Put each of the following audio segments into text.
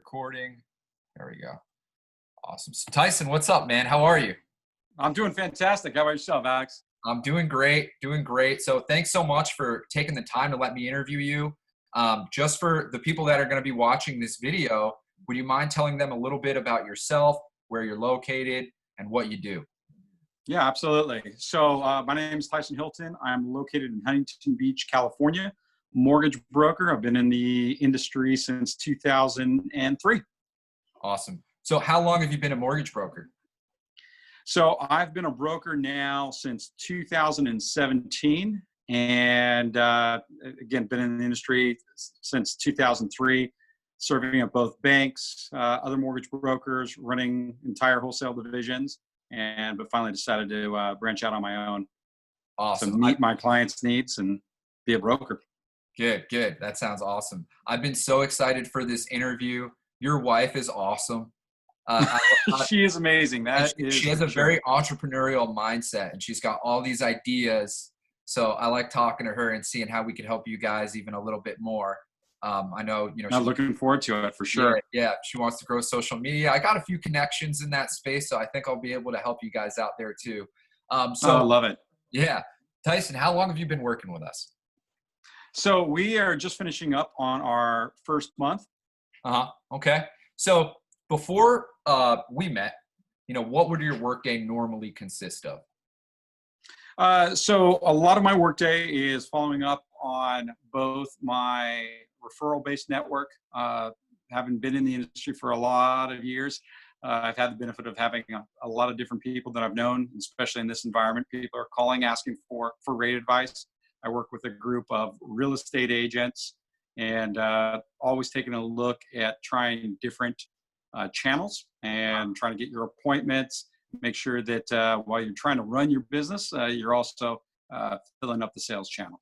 Recording. There we go. Awesome. So Tyson, what's up, man? How are you? I'm doing fantastic. How about yourself, Alex? I'm doing great, doing great. So thanks so much for taking the time to let me interview you. Just for the people that are going to be watching this video, would you mind telling them a little bit about yourself, where you're located, and what you do? Yeah, absolutely. So my name is Tyson Hilton. I'm located in Huntington Beach, California, mortgage broker. I've been in the industry since 2003. Awesome. So how long have you been a mortgage broker? So I've been a broker now since 2017, and again, been in the industry since 2003, serving at both banks, other mortgage brokers, running entire wholesale divisions, but finally decided to branch out on my own to Awesome. meet my clients' needs and be a broker. Good, good. That sounds awesome. I've been so excited for this interview. Your wife is awesome. She is amazing. She has a very entrepreneurial mindset, and she's got all these ideas. So I like talking to her and seeing how we can help you guys even a little bit more. I know, I'm looking forward to it for sure. Yeah, she wants to grow social media. I got a few connections in that space, so I think I'll be able to help you guys out there too. I love it. Yeah. Tyson, how long have you been working with us? So we are just finishing up on our first month. Okay. So before we met, what would your workday normally consist of? So a lot of my workday is following up on both my referral-based network. Having been in the industry for a lot of years, I've had the benefit of having a lot of different people that I've known, especially in this environment. People are calling, asking for rate advice. I work with a group of real estate agents and always taking a look at trying different channels and trying to get your appointments, make sure that while you're trying to run your business, you're also filling up the sales channel.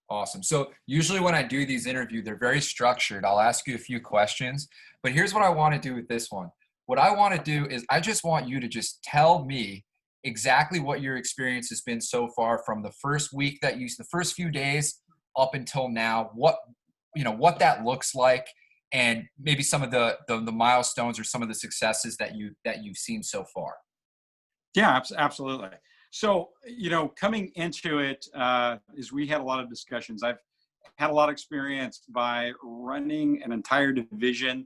Awesome. So usually when I do these interviews, they're very structured. I'll ask you a few questions, but here's what I want to do with this one. What I want to do is I just want you to just tell me exactly what your experience has been so far from the first week the first few days up until now, what that looks like, and maybe some of the milestones or some of the successes that you've seen so far. Yeah, absolutely. So, coming into it, is we had a lot of discussions. I've had a lot of experience by running an entire division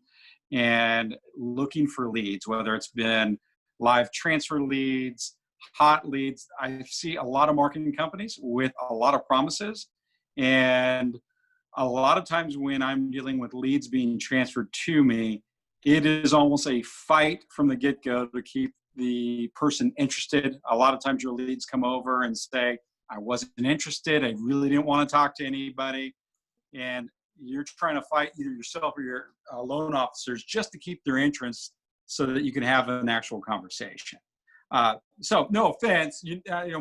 and looking for leads, whether it's been live transfer leads, hot leads. I see a lot of marketing companies with a lot of promises, and a lot of times when I'm dealing with leads being transferred to me, it is almost a fight from the get-go to keep the person interested. A lot of times your leads come over and say, I wasn't interested. I really didn't want to talk to anybody. And you're trying to fight either yourself or your loan officers just to keep their interest so that you can have an actual conversation. So no offense,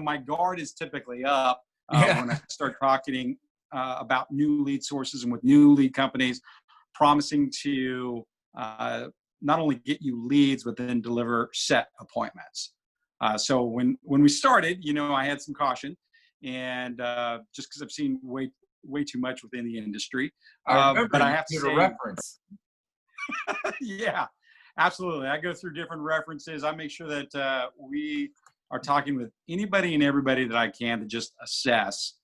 my guard is typically up when I start talking about new lead sources and with new lead companies, promising to not only get you leads, but then deliver set appointments. So when we started, I had some caution, and just because I've seen way too much within the industry. But I have to say, a reference. Yeah. Absolutely. I go through different references. I make sure that we are talking with anybody and everybody that I can to just assess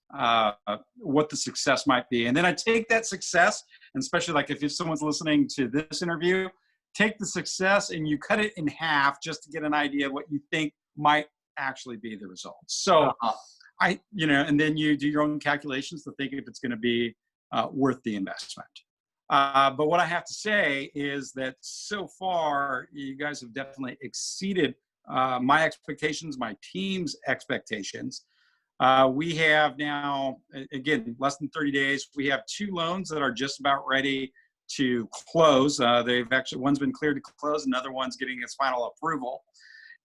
what the success might be. And then I take that success, and especially like if someone's listening to this interview, take the success and you cut it in half just to get an idea of what you think might actually be the results. So and then you do your own calculations to think if it's going to be worth the investment. But what I have to say is that so far, you guys have definitely exceeded my expectations, my team's expectations. We have now, again, less than 30 days, we have 2 loans that are just about ready to close. One's been cleared to close, another one's getting its final approval.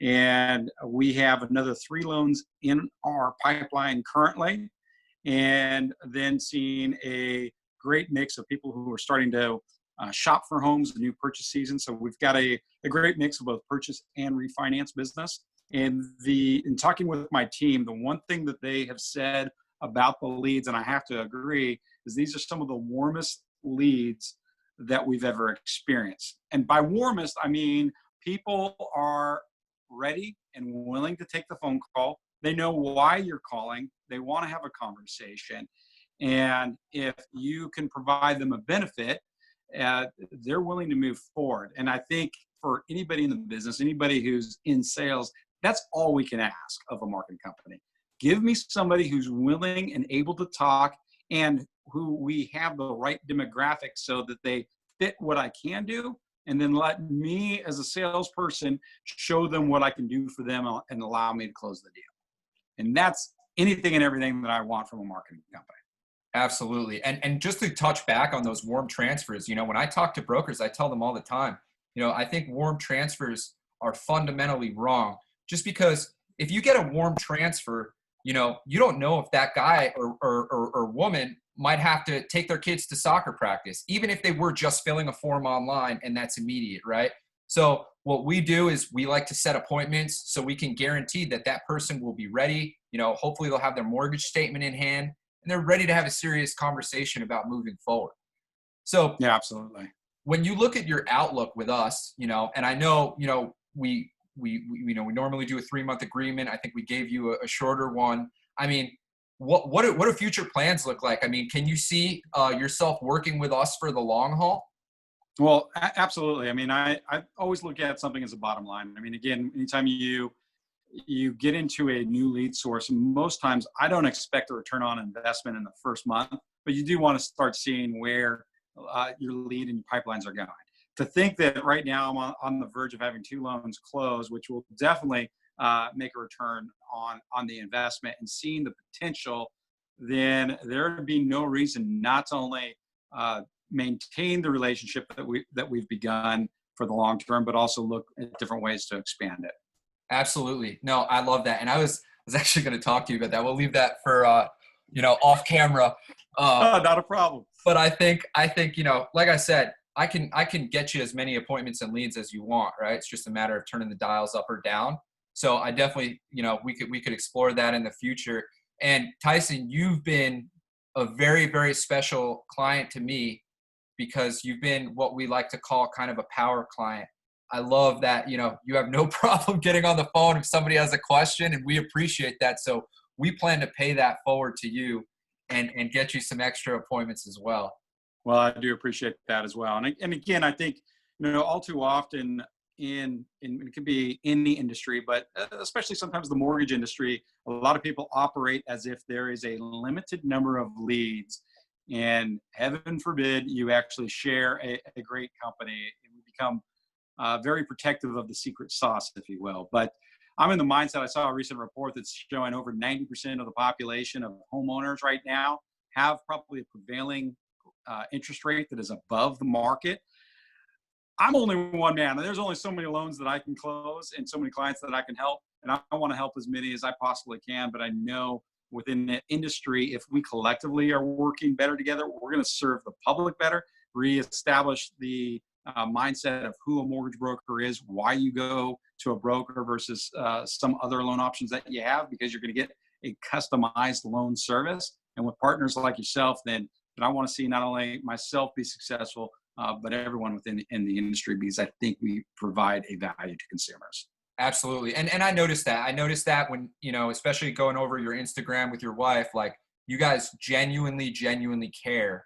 And we have another 3 loans in our pipeline currently, and then seeing a great mix of people who are starting to shop for homes, the new purchase season. So we've got a great mix of both purchase and refinance business. And in talking with my team, the one thing that they have said about the leads, and I have to agree, is these are some of the warmest leads that we've ever experienced. And by warmest, I mean people are ready and willing to take the phone call. They know why you're calling. They want to have a conversation. And if you can provide them a benefit, they're willing to move forward. And I think for anybody in the business, anybody who's in sales, that's all we can ask of a marketing company. Give me somebody who's willing and able to talk and who we have the right demographics so that they fit what I can do. And then let me as a salesperson show them what I can do for them and allow me to close the deal. And that's anything and everything that I want from a marketing company. Absolutely. And just to touch back on those warm transfers, when I talk to brokers, I tell them all the time, I think warm transfers are fundamentally wrong, just because if you get a warm transfer, you don't know if that guy or woman might have to take their kids to soccer practice, even if they were just filling a form online and that's immediate, right? So what we do is we like to set appointments so we can guarantee that that person will be ready. Hopefully they'll have their mortgage statement in hand and they're ready to have a serious conversation about moving forward. So yeah, absolutely. When you look at your outlook with us, and I know, we normally do a 3-month agreement. I think we gave you a shorter one. I mean, what do future plans look like? I mean, can you see yourself working with us for the long haul? Well, absolutely. I mean, I always look at something as a bottom line. I mean, again, anytime you get into a new lead source, most times I don't expect a return on investment in the first month, but you do want to start seeing where your lead and your pipelines are going. To think that right now I'm on the verge of having 2 loans close, which will definitely make a return on the investment, and seeing the potential, then there would be no reason not to only maintain the relationship that we've begun for the long term, but also look at different ways to expand it. Absolutely. No, I love that. And I was actually going to talk to you about that. We'll leave that for, off camera. Not a problem. But I think, like I said, I can get you as many appointments and leads as you want, right? It's just a matter of turning the dials up or down. So I definitely, we could explore that in the future. And Tyson, you've been a very, very special client to me because you've been what we like to call kind of a power client. I love that, you have no problem getting on the phone if somebody has a question, and we appreciate that. So we plan to pay that forward to you and get you some extra appointments as well. Well, I do appreciate that as well. And again, I think, all too often in it could be any industry, but especially sometimes the mortgage industry, a lot of people operate as if there is a limited number of leads, and heaven forbid you actually share a great company, and we become very protective of the secret sauce, if you will. But I'm in the mindset, I saw a recent report that's showing over 90% of the population of homeowners right now have probably a prevailing interest rate that is above the market. I'm only one man, and there's only so many loans that I can close and so many clients that I can help. And I want to help as many as I possibly can. But I know within the industry, if we collectively are working better together, we're going to serve the public better, reestablish the mindset of who a mortgage broker is, why you go to a broker versus some other loan options that you have, because you're going to get a customized loan service. And with partners like yourself, then I want to see not only myself be successful, but everyone within the industry, because I think we provide a value to consumers. Absolutely. And I noticed that. I noticed that when, especially going over your Instagram with your wife, like you guys genuinely care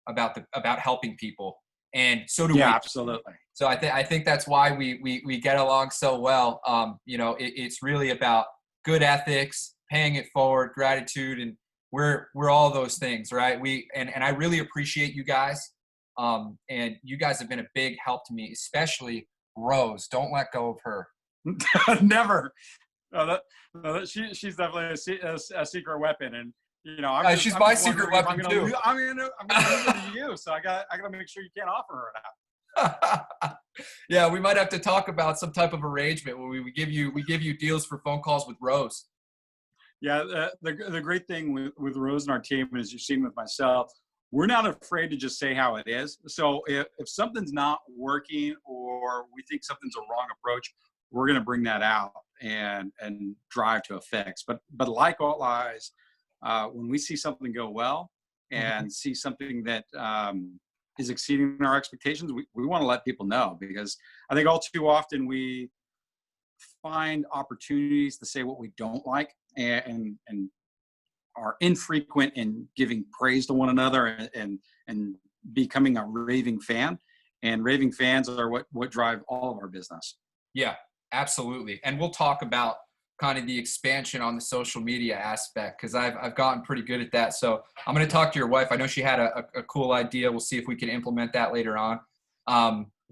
about helping people. And so do we. Yeah, absolutely. So I think that's why we get along so well. It's really about good ethics, paying it forward, gratitude, and we're all those things, right? And I really appreciate you guys. And you guys have been a big help to me, especially Rose. Don't let go of her. Never. She's definitely a secret weapon, and she's my secret weapon too. I'm gonna move it to you, so I gotta make sure you can't offer her now. Yeah, we might have to talk about some type of arrangement where we give you deals for phone calls with Rose. Yeah, the great thing with Rose and our team, and as you've seen with myself, we're not afraid to just say how it is. So if something's not working or we think something's a wrong approach, we're going to bring that out and drive to a fix. But likewise, when we see something go well and see something that is exceeding our expectations, we want to let people know, because I think all too often we find opportunities to say what we don't like, and are infrequent in giving praise to one another, and becoming a raving fan. And raving fans are what drive all of our business. Yeah, absolutely. And we'll talk about kind of the expansion on the social media aspect, because I've gotten pretty good at that. So I'm going to talk to your wife. I know she had a cool idea. We'll see if we can implement that later on.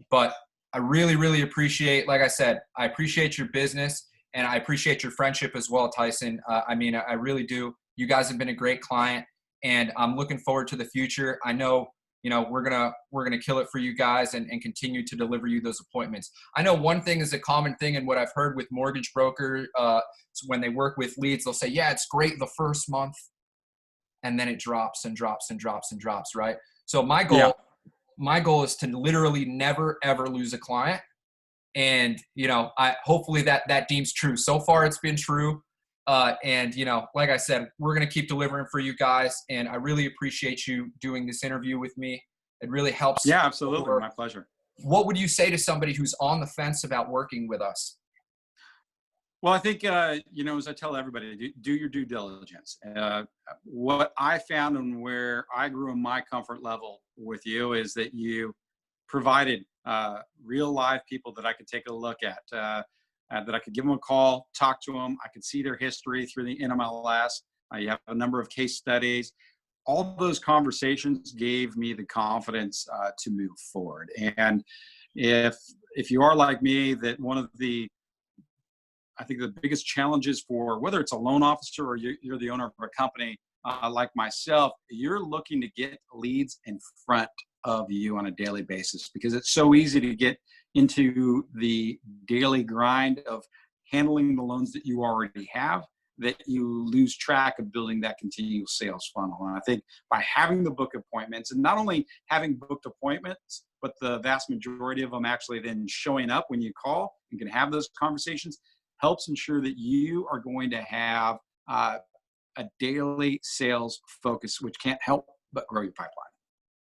But I really, really appreciate, like I said, I appreciate your business, and I appreciate your friendship as well, Tyson. I mean, I really do. You guys have been a great client, and I'm looking forward to the future. I know, we're gonna kill it for you guys, and continue to deliver you those appointments. I know one thing is a common thing, and what I've heard with mortgage broker, when they work with leads, they'll say, yeah, it's great the first month, and then it drops and drops and drops and drops, right? So my goal is to literally never ever lose a client. And I hopefully that deems true. So far it's been true. And like I said, we're going to keep delivering for you guys, and I really appreciate you doing this interview with me. It really helps. Yeah, absolutely. My pleasure. What would you say to somebody who's on the fence about working with us? Well, I think, as I tell everybody, do your due diligence. What I found, and where I grew in my comfort level with you, is that you provided real live people that I could take a look at, that I could give them a call, talk to them. I could see their history through the NMLS. You have a number of case studies. All those conversations gave me the confidence to move forward. And if you are like me, that I think the biggest challenges for whether it's a loan officer or you're the owner of a company like myself, you're looking to get leads in front of you on a daily basis, because it's so easy to get into the daily grind of handling the loans that you already have, that you lose track of building that continuous sales funnel. And I think by having the book appointments, and not only having booked appointments, but the vast majority of them actually then showing up when you call and can have those conversations, helps ensure that you are going to have a daily sales focus, which can't help but grow your pipeline.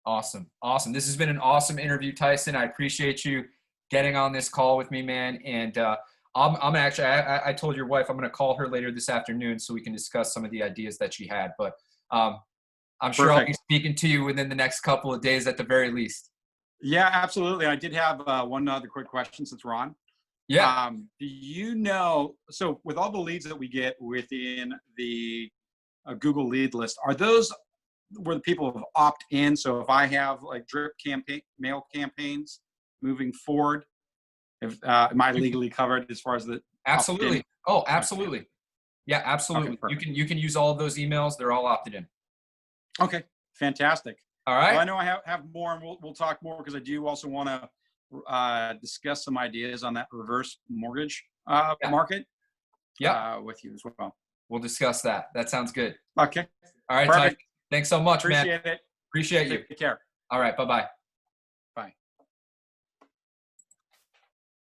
Awesome. This has been an awesome interview, Tyson. I appreciate you getting on this call with me, man. And I'm actually, I told your wife I'm going to call her later this afternoon so we can discuss some of the ideas that she had. But I'm sure I'll be speaking to you within the next couple of days at the very least. Yeah, absolutely. I did have one other quick question since we're on. Yeah. Do so with all the leads that we get within the Google lead list, are those where the people have opt in? So if I have like drip mail campaigns moving forward, am I legally covered as far as the Absolutely. Oh, absolutely. Yeah, absolutely. Okay, you can use all of those emails. They're all opted in. Okay, fantastic. All right. Well, I know I have more, and we'll talk more, because I do also want to discuss some ideas on that reverse mortgage market with you as well. We'll discuss that. That sounds good. Okay. All right, Tyson. Thanks so much, man. Appreciate it. Appreciate you. Take care. All right. Bye-bye.